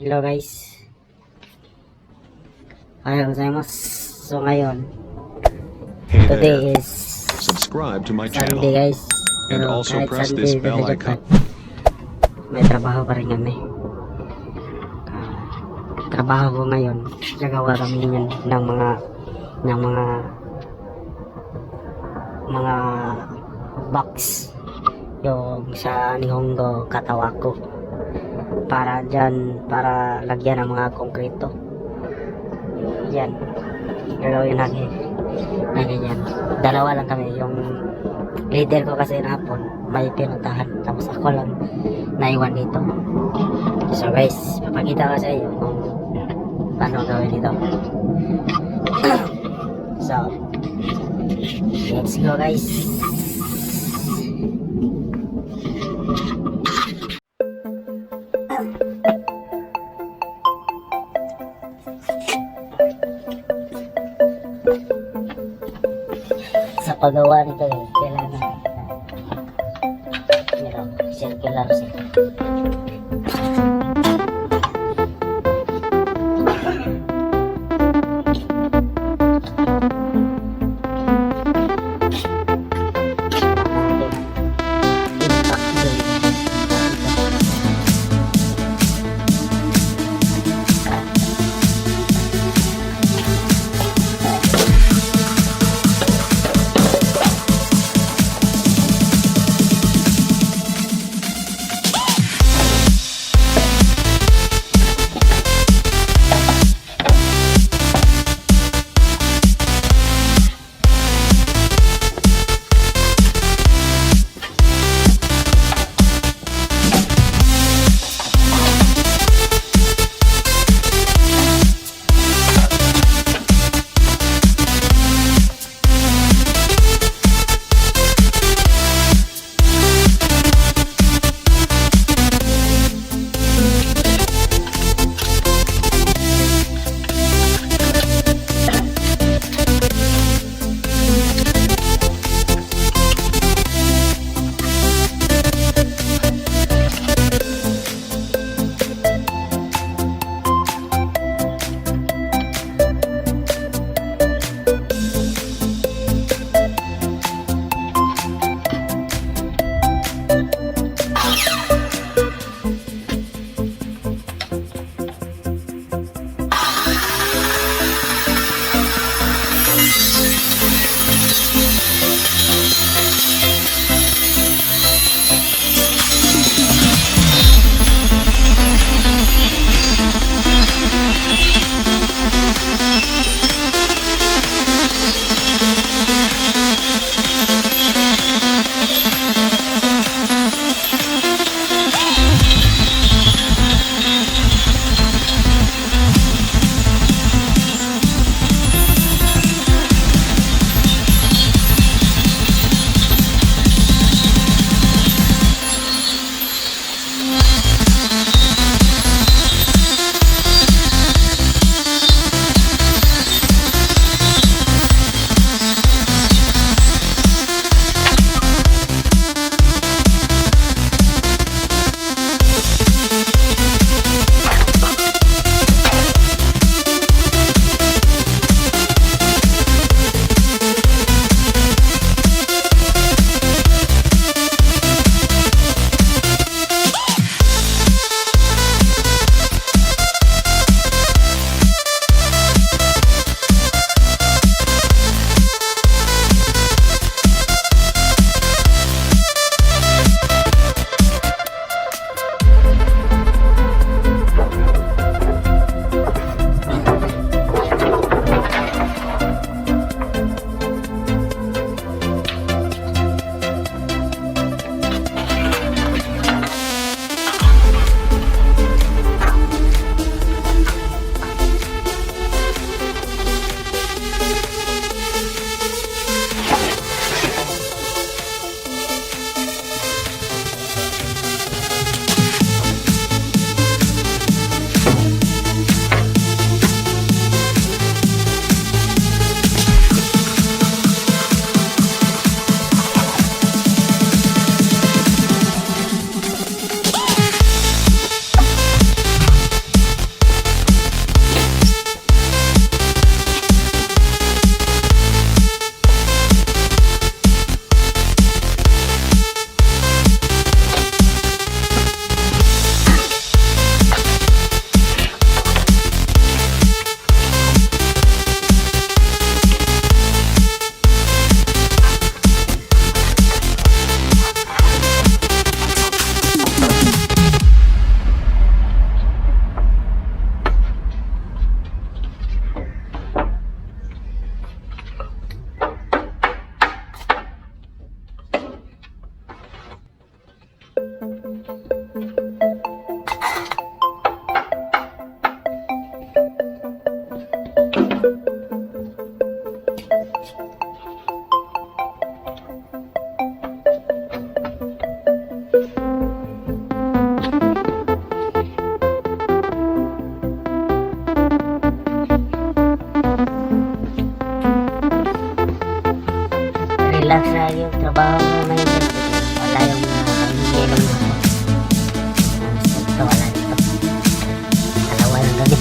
Hello guys. Ohayou gozaimasu. So ngayon, Hey today there. is Subscribe to my Sunday channel guys. and Pero also kahit press Sunday, this bell medyo icon. may trabaho pa rin kami. Trabaho ko ngayon, gagawa kami niyan ng mga box yung sa Nihongo Katawako para lagyan ng mga konkreto. Yan gagawin natin na ganyan. Dalawa lang kami, yung leader ko kasi hapon may pinuntahan, tapos ako lang naiwan dito. So guys, papakita ko sa inyo kung paano gawin dito. So let's go guys. Sa paggawa nito kailangan circular siya. Relax na yung trabaho mo na yun. Wala yung nangyayari mo. Ito wala dito. Dalawa yung gabi.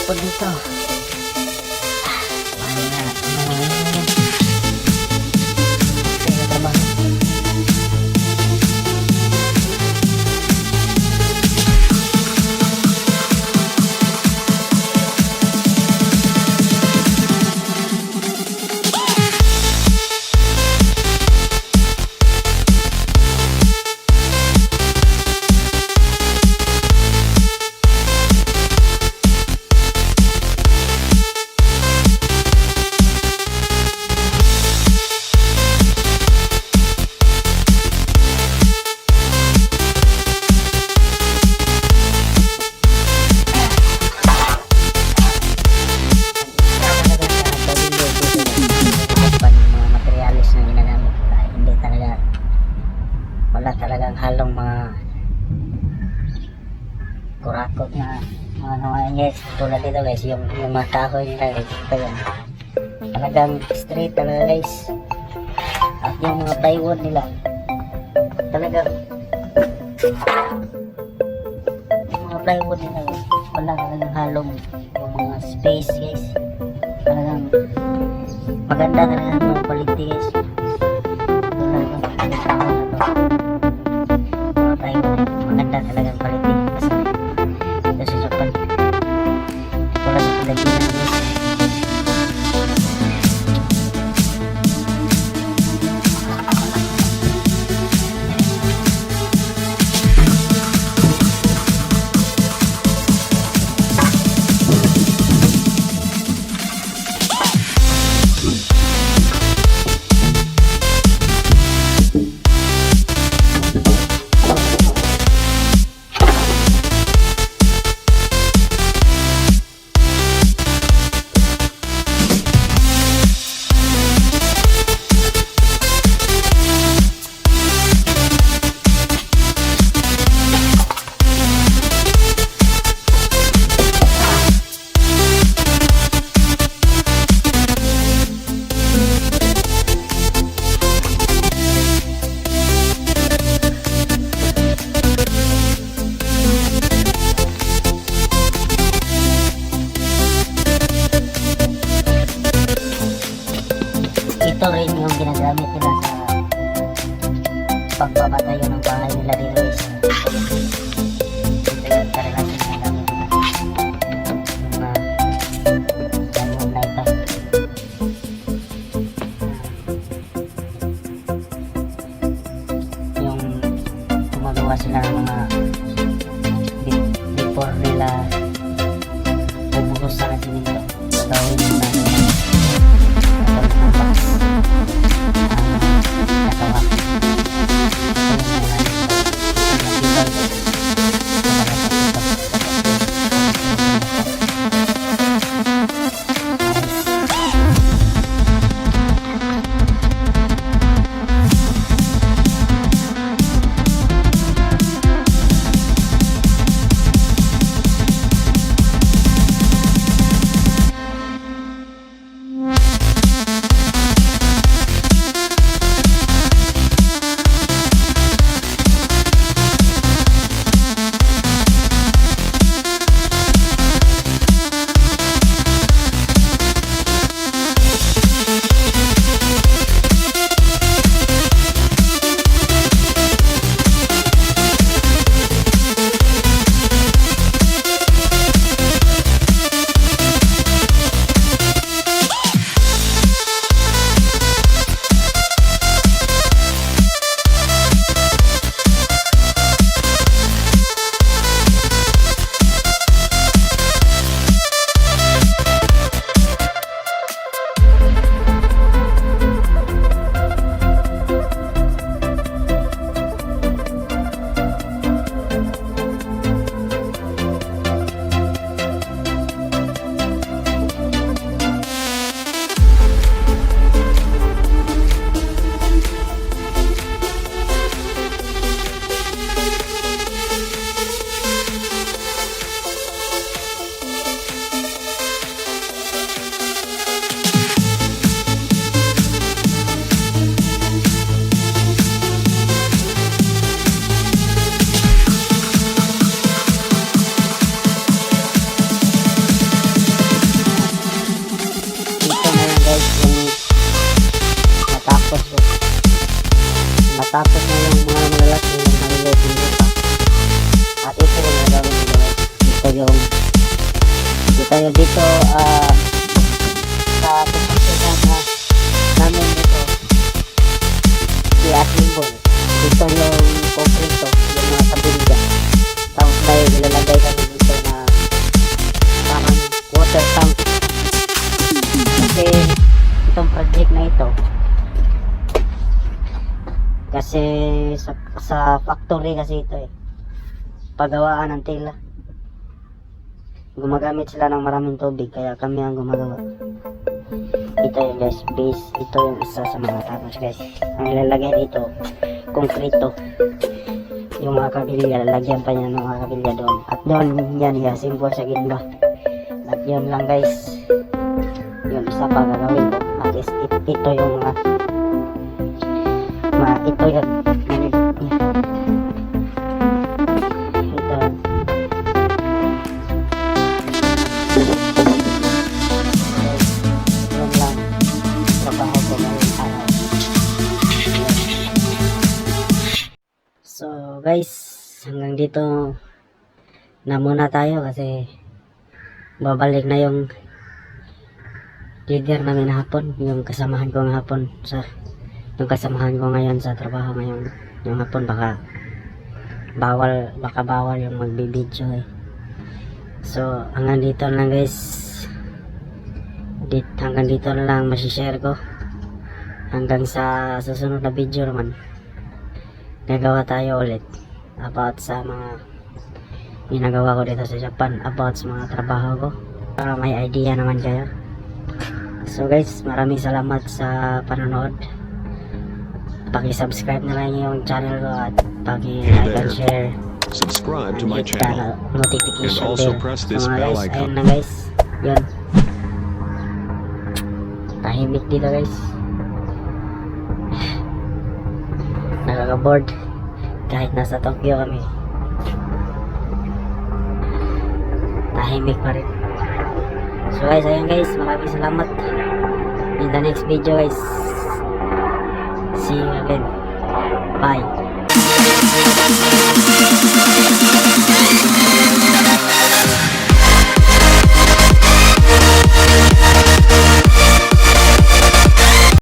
po dito. Wala talagang halong mga kurakot na ano guys, tulad dito guys, yung mga kahoy nila guys, ito yan talagang straight talaga guys, at yung mga plywood nila talagang yung mga plywood nila guys, wala talagang halong yung mga space guys, talagang maganda talaga ang mga quality guys. Maganda talagang quality. yung ginagamit nila sa pagpapatayo ng bahay nila dito guys. Ito yung karanasan na gamit nila. Yung na ito. Yung gumagawa sila ng mga before nila bubukos sa siminto. Gagawin nila ng box. Katawa. Matapos na yung mga malalaki yung maliliit yung lupa. At ito yung nagawin nila guys. Ito yung dito sa pagkakita na namin dito si Atlimbol. Dito yung konkrito, yung mga kabilga. Tapos na yung ilalagay kami dito na parang water tank. Kasi itong project na ito kasi sa factory kasi ito paggawaan ng tela, gumagamit sila ng maraming tubig kaya kami ang gumagawa. Ito yung guys base, ito yung isa sa mga tapos guys ang ilalagay dito konkrito, yung mga kabilya lalagyan pa niya ng mga kabilya doon at doon yan i-assemble sa gilba at yun lang guys, yun isa pa gagawin ko at ito yung mga ito yan ito yun lang trabaho ko ngayong araw. So guys, hanggang dito na muna tayo kasi babalik na yung leader namin hapon, yung kasamahan ko ng hapon yung kasamahan ko ngayon sa trabaho ngayon yung hapon. Baka bawal yung magbibideo so hanggang dito lang guys, hanggang dito lang masishare ko. Hanggang sa susunod na video naman gagawa tayo ulit about sa mga ginagawa ko dito sa Japan, about sa mga trabaho ko para may idea naman kayo. So guys, maraming salamat sa panonood. Paki-subscribe na lang yung channel ko at paki-like and share. Subscribe to my channel Notification and also bell. press So this mga bell guys, ayun icon. na guys. Yun. Tahimik dito guys. Nakaka-board. Kahit nasa Tokyo kami. Tahimik pa rin. So guys, ayun guys. Maraming salamat. In the next video guys. See you again. Bye.